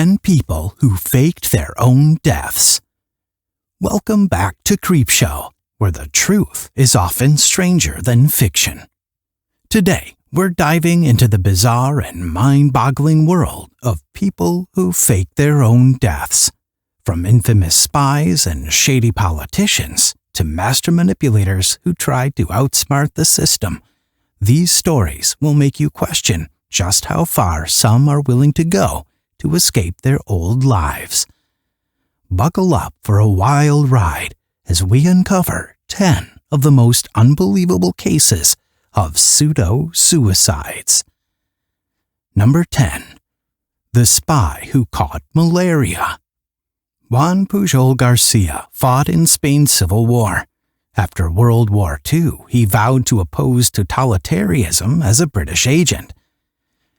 10 People Who Faked Their Own Deaths. Welcome back to Creepshow, where the truth is often stranger than fiction. Today, we're diving into the bizarre and mind-boggling world of people who fake their own deaths. From infamous spies and shady politicians to master manipulators who tried to outsmart the system, these stories will make you question just how far some are willing to go to escape their old lives. Buckle up for a wild ride as we uncover 10 of the most unbelievable cases of pseudo-suicides. Number 10. The Spy Who Caught Malaria. Juan Pujol Garcia fought in Spain's Civil War. After World War II, he vowed to oppose totalitarianism as a British agent.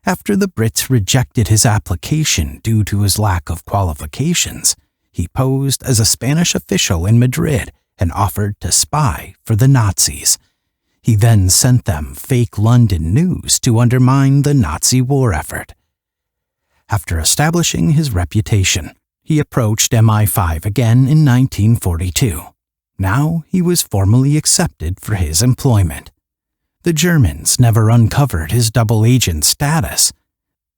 After the Brits rejected his application due to his lack of qualifications, he posed as a Spanish official in Madrid and offered to spy for the Nazis. He then sent them fake London news to undermine the Nazi war effort. After establishing his reputation, he approached MI5 again in 1942. Now he was formally accepted for his employment. The Germans never uncovered his double agent status.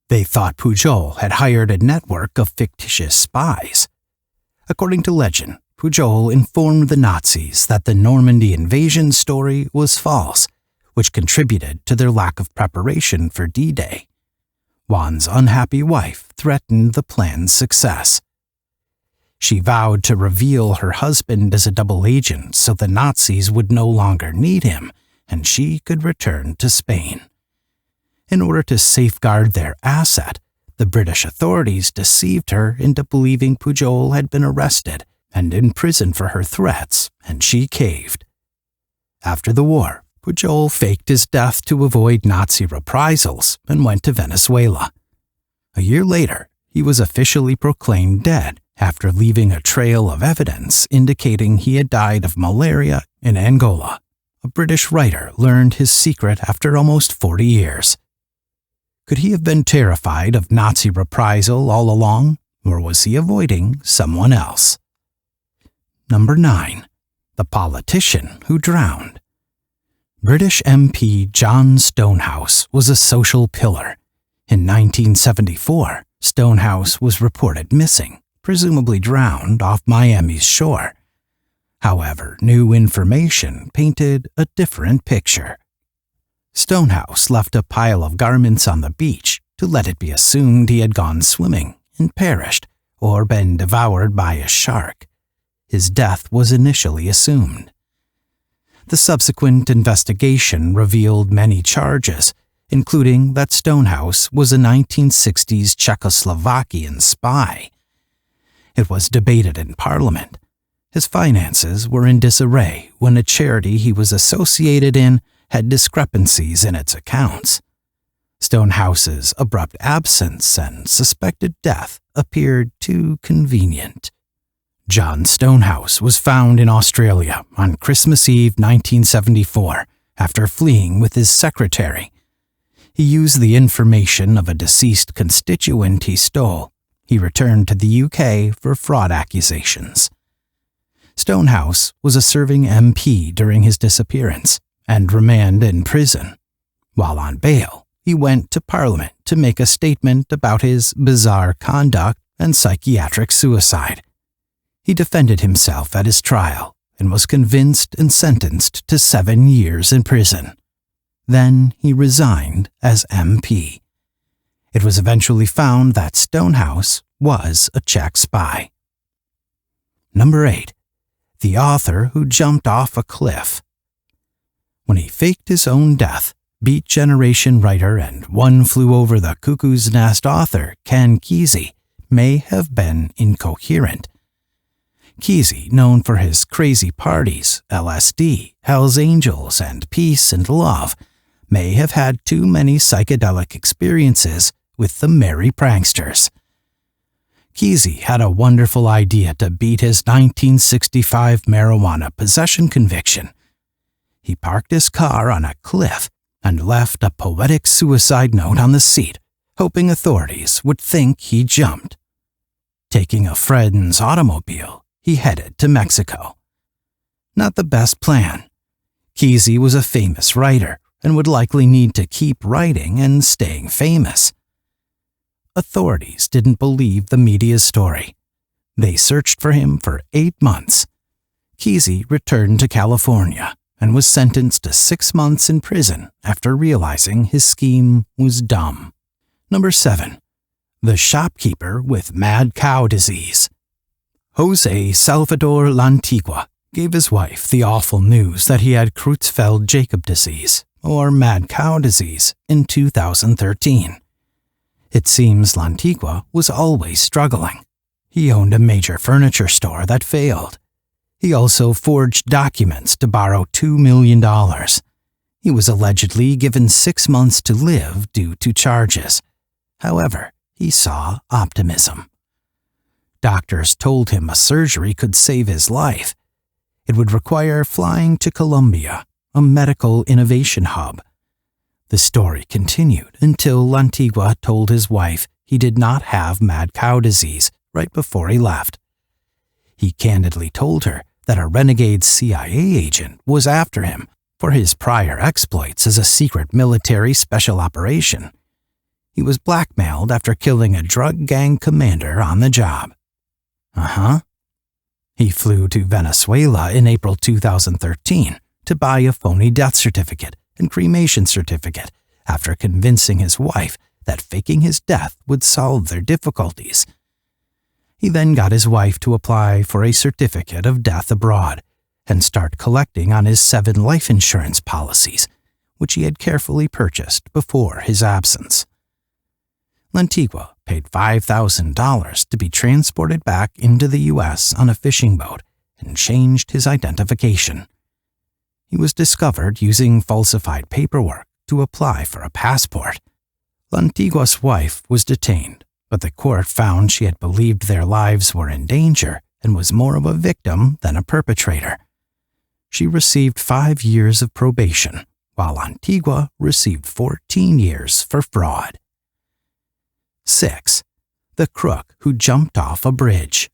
They thought Pujol had hired a network of fictitious spies. According to legend, Pujol informed the Nazis that the Normandy invasion story was false, which contributed to their lack of preparation for D-Day. Juan's unhappy wife threatened the plan's success. She vowed to reveal her husband as a double agent so the Nazis would no longer need him and she could return to Spain. In order to safeguard their asset, the British authorities deceived her into believing Pujol had been arrested and imprisoned for her threats, and she caved. After the war, Pujol faked his death to avoid Nazi reprisals and went to Venezuela. A year later, he was officially proclaimed dead after leaving a trail of evidence indicating he had died of malaria in Angola. A British writer learned his secret after almost 40 years. Could he have been terrified of Nazi reprisal all along, or was he avoiding someone else? Number 9. The Politician Who Drowned. British MP John Stonehouse was a social pillar. In 1974, Stonehouse was reported missing, presumably drowned off Miami's shore. However, new information painted a different picture. Stonehouse left a pile of garments on the beach to let it be assumed he had gone swimming and perished or been devoured by a shark. His death was initially assumed. The subsequent investigation revealed many charges, including that Stonehouse was a 1960s Czechoslovakian spy. It was debated in Parliament. His finances were in disarray when a charity he was associated in had discrepancies in its accounts. Stonehouse's abrupt absence and suspected death appeared too convenient. John Stonehouse was found in Australia on Christmas Eve 1974 after fleeing with his secretary. He used the information of a deceased constituent he stole. He returned to the UK for fraud accusations. Stonehouse was a serving MP during his disappearance and remained in prison. While on bail, he went to Parliament to make a statement about his bizarre conduct and psychiatric suicide. He defended himself at his trial and was convicted and sentenced to 7 years in prison. Then he resigned as MP. It was eventually found that Stonehouse was a Czech spy. Number 8. The author who jumped off a cliff. When he faked his own death, Beat Generation writer and One Flew Over the Cuckoo's Nest author Ken Kesey may have been incoherent. Kesey, known for his crazy parties, LSD, Hell's Angels, and peace and love, may have had too many psychedelic experiences with the merry pranksters. Kesey had a wonderful idea to beat his 1965 marijuana possession conviction. He parked his car on a cliff and left a poetic suicide note on the seat, hoping authorities would think he jumped. Taking a friend's automobile, he headed to Mexico. Not the best plan. Kesey was a famous writer and would likely need to keep writing and staying famous. Authorities didn't believe the media's story. They searched for him for 8 months. Kesey returned to California and was sentenced to 6 months in prison after realizing his scheme was dumb. Number 7. The shopkeeper with mad cow disease. Jose Salvador Lantigua gave his wife the awful news that he had Creutzfeldt-Jakob disease, or mad cow disease, in 2013. It seems Lantigua was always struggling. He owned a major furniture store that failed. He also forged documents to borrow $2 million. He was allegedly given 6 months to live due to charges. However, he saw optimism. Doctors told him a surgery could save his life. It would require flying to Colombia, a medical innovation hub. The story continued until Lantigua told his wife he did not have mad cow disease right before he left. He candidly told her that a renegade CIA agent was after him for his prior exploits as a secret military special operation. He was blackmailed after killing a drug gang commander on the job. He flew to Venezuela in April 2013 to buy a phony death certificate and cremation certificate after convincing his wife that faking his death would solve their difficulties. He then got his wife to apply for a certificate of death abroad and start collecting on his 7 life insurance policies, which he had carefully purchased before his absence. Lantigua paid $5,000 to be transported back into the U.S. on a fishing boat and changed his identification. He was discovered using falsified paperwork to apply for a passport. Lantigua's wife was detained, but the court found she had believed their lives were in danger and was more of a victim than a perpetrator. She received 5 years of probation, while Lantigua received 14 years for fraud. 6. The crook who jumped off a bridge.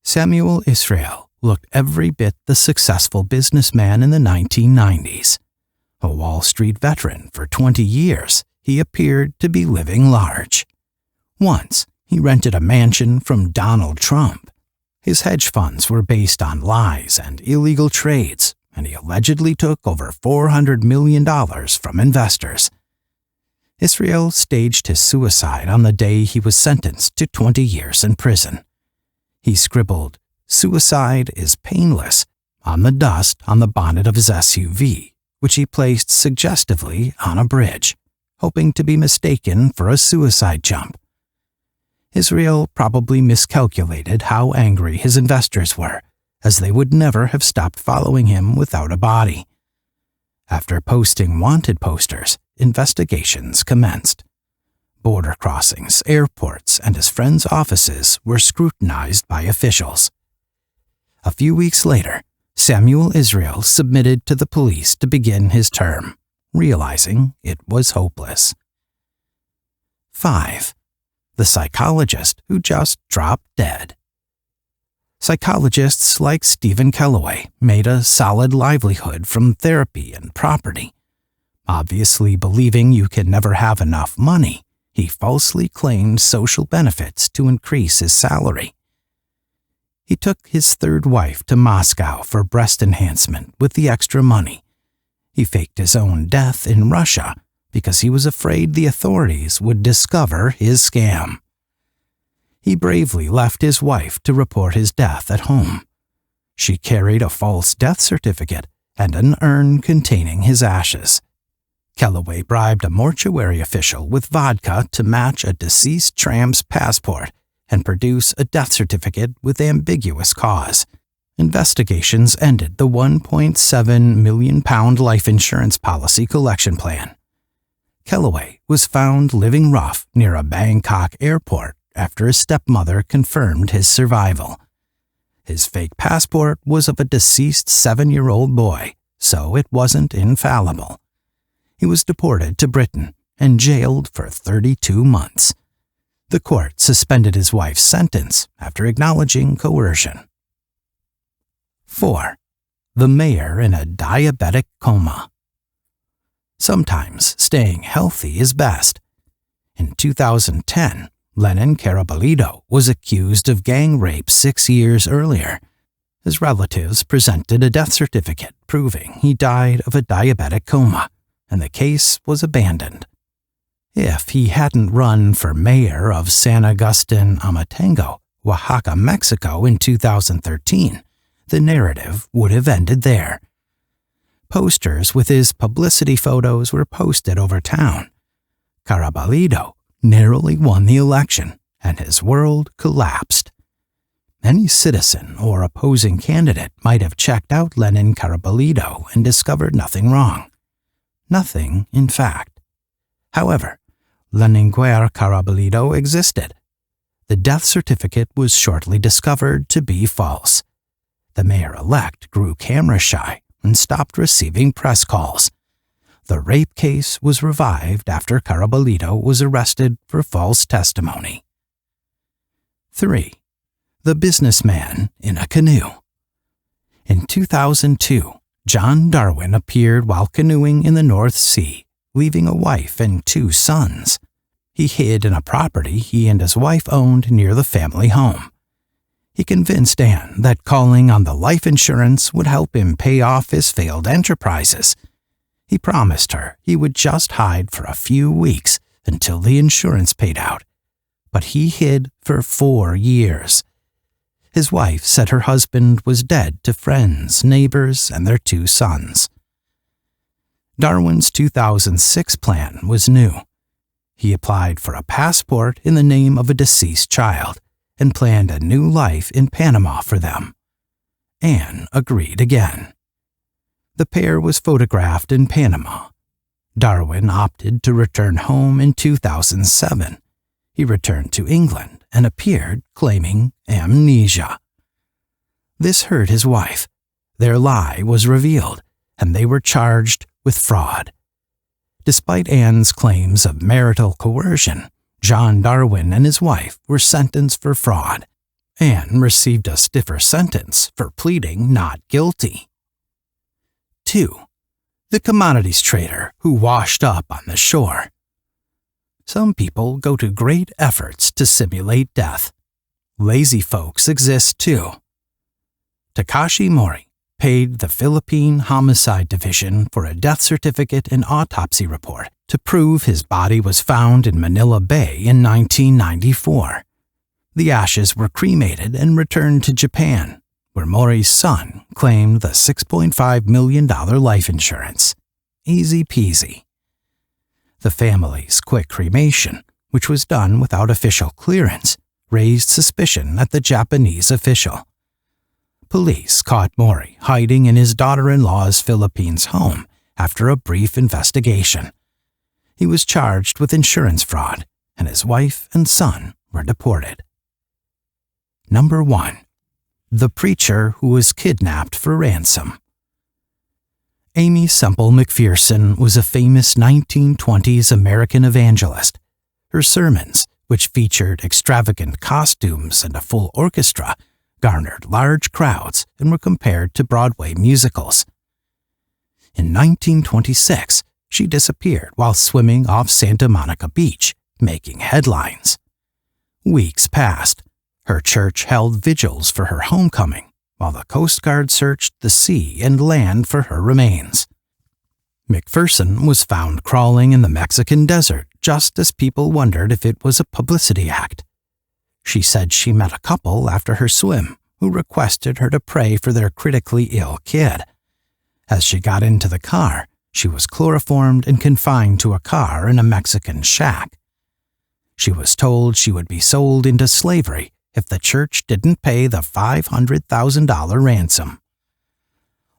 Samuel Israel looked every bit the successful businessman in the 1990s. A Wall Street veteran for 20 years, he appeared to be living large. Once, he rented a mansion from Donald Trump. His hedge funds were based on lies and illegal trades, and he allegedly took over $400 million from investors. Israel staged his suicide on the day he was sentenced to 20 years in prison. He scribbled, "Suicide is painless," on the dust on the bonnet of his SUV, which he placed suggestively on a bridge, hoping to be mistaken for a suicide jump. Israel probably miscalculated how angry his investors were, as they would never have stopped following him without a body. After posting wanted posters, investigations commenced. Border crossings, airports, and his friends' offices were scrutinized by officials. A few weeks later, Samuel Israel submitted to the police to begin his term, realizing it was hopeless. 5. The psychologist who just dropped dead. Psychologists like Stephen Kellaway made a solid livelihood from therapy and property. Obviously believing you can never have enough money, he falsely claimed social benefits to increase his salary. He took his third wife to Moscow for breast enhancement with the extra money. He faked his own death in Russia because he was afraid the authorities would discover his scam. He bravely left his wife to report his death at home. She carried a false death certificate and an urn containing his ashes. Kellaway bribed a mortuary official with vodka to match a deceased tramp's passport and produce a death certificate with ambiguous cause. Investigations ended the £1.7 million life insurance policy collection plan. Kellaway was found living rough near a Bangkok airport after his stepmother confirmed his survival. His fake passport was of a deceased 7-year-old boy, so it wasn't infallible. He was deported to Britain and jailed for 32 months. The court suspended his wife's sentence after acknowledging coercion. 4. The mayor in a diabetic coma. Sometimes staying healthy is best. In 2010, Lenin Carabalito was accused of gang rape 6 years earlier. His relatives presented a death certificate proving he died of a diabetic coma, and the case was abandoned. If he hadn't run for mayor of San Agustin Amatengo, Oaxaca, Mexico in 2013, the narrative would have ended there. Posters with his publicity photos were posted over town. Carabalito narrowly won the election, and his world collapsed. Any citizen or opposing candidate might have checked out Lenin Carabalito and discovered nothing wrong. Nothing, in fact. However, Leninguer Carabalito existed. The death certificate was shortly discovered to be false. The mayor-elect grew camera-shy and stopped receiving press calls. The rape case was revived after Carabalito was arrested for false testimony. 3. The Businessman in a Canoe. In 2002, John Darwin appeared while canoeing in the North Sea, leaving a wife and 2 sons. He hid in a property he and his wife owned near the family home. He convinced Anne that calling on the life insurance would help him pay off his failed enterprises. He promised her he would just hide for a few weeks until the insurance paid out, but he hid for 4 years. His wife said her husband was dead to friends, neighbors, and their 2 sons. Darwin's 2006 plan was new. He applied for a passport in the name of a deceased child and planned a new life in Panama for them. Anne agreed again. The pair was photographed in Panama. Darwin opted to return home in 2007. He returned to England and appeared claiming amnesia. This hurt his wife. Their lie was revealed, and they were charged with fraud. Despite Anne's claims of marital coercion, John Darwin and his wife were sentenced for fraud. Anne received a stiffer sentence for pleading not guilty. 2. The commodities trader who washed up on the shore. Some people go to great efforts to simulate death. Lazy folks exist too. Takashi Mori paid the Philippine Homicide Division for a death certificate and autopsy report to prove his body was found in Manila Bay in 1994. The ashes were cremated and returned to Japan, where Mori's son claimed the $6.5 million life insurance. Easy peasy. The family's quick cremation, which was done without official clearance, raised suspicion at the Japanese official. Police caught Mori hiding in his daughter-in-law's Philippines home after a brief investigation. He was charged with insurance fraud, and his wife and son were deported. Number 1. The preacher who was kidnapped for ransom. Amy Semple McPherson was a famous 1920s American evangelist. Her sermons, which featured extravagant costumes and a full orchestra, garnered large crowds and were compared to Broadway musicals. In 1926, she disappeared while swimming off Santa Monica Beach, making headlines. Weeks passed. Her church held vigils for her homecoming, while the Coast Guard searched the sea and land for her remains. McPherson was found crawling in the Mexican desert just as people wondered if it was a publicity act. She said she met a couple after her swim who requested her to pray for their critically ill kid. As she got into the car, she was chloroformed and confined to a car in a Mexican shack. She was told she would be sold into slavery if the church didn't pay the $500,000 ransom.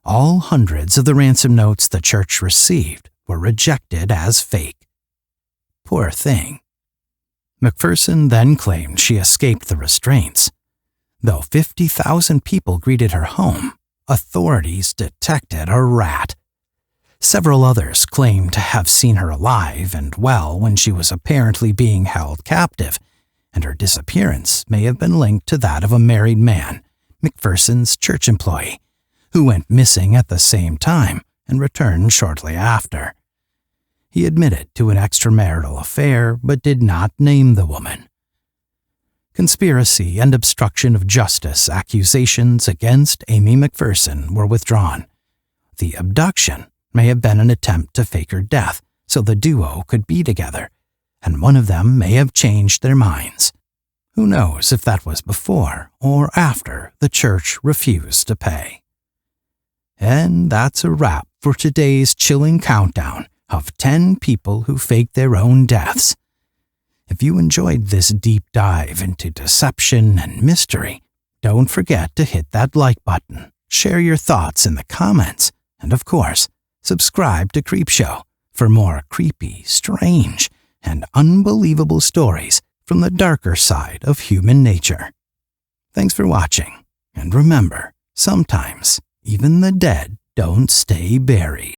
All hundreds of the ransom notes the church received were rejected as fake. Poor thing. McPherson then claimed she escaped the restraints. Though 50,000 people greeted her home, authorities detected a rat. Several others claimed to have seen her alive and well when she was apparently being held captive, and her disappearance may have been linked to that of a married man, McPherson's church employee, who went missing at the same time and returned shortly after. He admitted to an extramarital affair but did not name the woman. Conspiracy and obstruction of justice accusations against Amy McPherson were withdrawn. The abduction may have been an attempt to fake her death so the duo could be together, and one of them may have changed their minds. Who knows if that was before or after the church refused to pay. And that's a wrap for today's chilling countdown of 10 people who faked their own deaths. If you enjoyed this deep dive into deception and mystery, don't forget to hit that like button, share your thoughts in the comments, and of course, subscribe to Creepshow for more creepy, strange, and unbelievable stories from the darker side of human nature. Thanks for watching, and remember, sometimes even the dead don't stay buried.